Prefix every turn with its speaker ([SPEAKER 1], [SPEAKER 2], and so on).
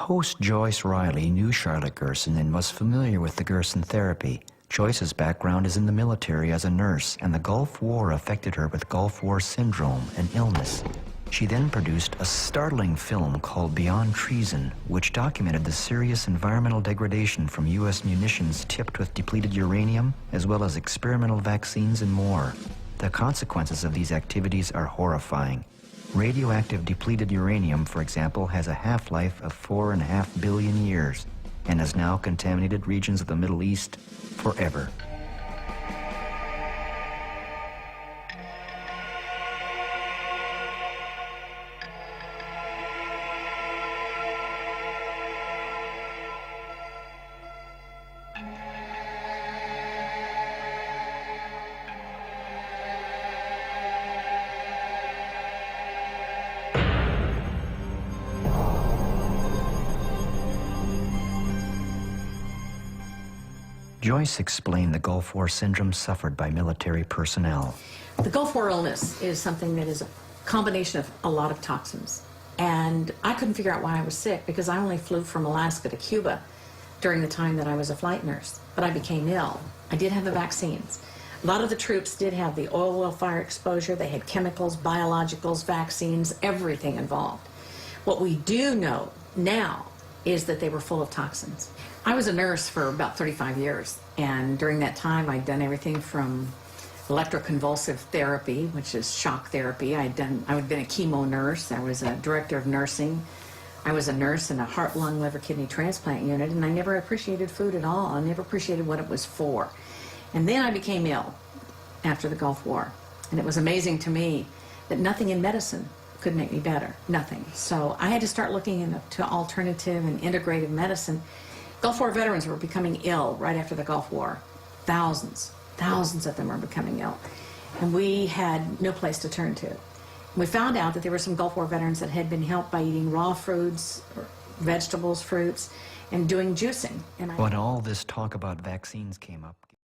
[SPEAKER 1] Host Joyce Riley knew Charlotte Gerson and was familiar with the Gerson therapy. Joyce's background is in the military as a nurse, and the Gulf War affected her with Gulf War syndrome, an illness. She then produced a startling film called Beyond Treason, which documented the serious environmental degradation from U.S. munitions tipped with depleted uranium, as well as experimental vaccines and more. The consequences of these activities are horrifying. Radioactive depleted uranium, for example, has a half-life of 4.5 billion years and has now contaminated regions of the Middle East forever. Joyce explained the Gulf War syndrome suffered by military personnel.
[SPEAKER 2] The Gulf War illness is something that is a combination of a lot of toxins. And I couldn't figure out why I was sick because I only flew from Alaska to Cuba during the time that I was a flight nurse. But I became ill. I did have the vaccines. A lot of the troops did have the oil well fire exposure. They had chemicals, biologicals, vaccines, everything involved. What we do know now is that they were full of toxins. I was a nurse for about 35 years, and during that time I'd done everything from electroconvulsive therapy, which is shock therapy. I had been a chemo nurse. I was a director of nursing. I was a nurse in a heart, lung, liver, kidney transplant unit, and I never appreciated food at all. I never appreciated what it was for. And then I became ill after the Gulf War, and it was amazing to me that nothing in medicine could make me better, nothing. So I had to start looking into alternative and integrative medicine. Gulf War veterans were becoming ill right after the Gulf War. Thousands of them were becoming ill. And we had no place to turn to. We found out that there were some Gulf War veterans that had been helped by eating raw foods, vegetables, fruits, and doing juicing.
[SPEAKER 1] When all this talk about vaccines came up,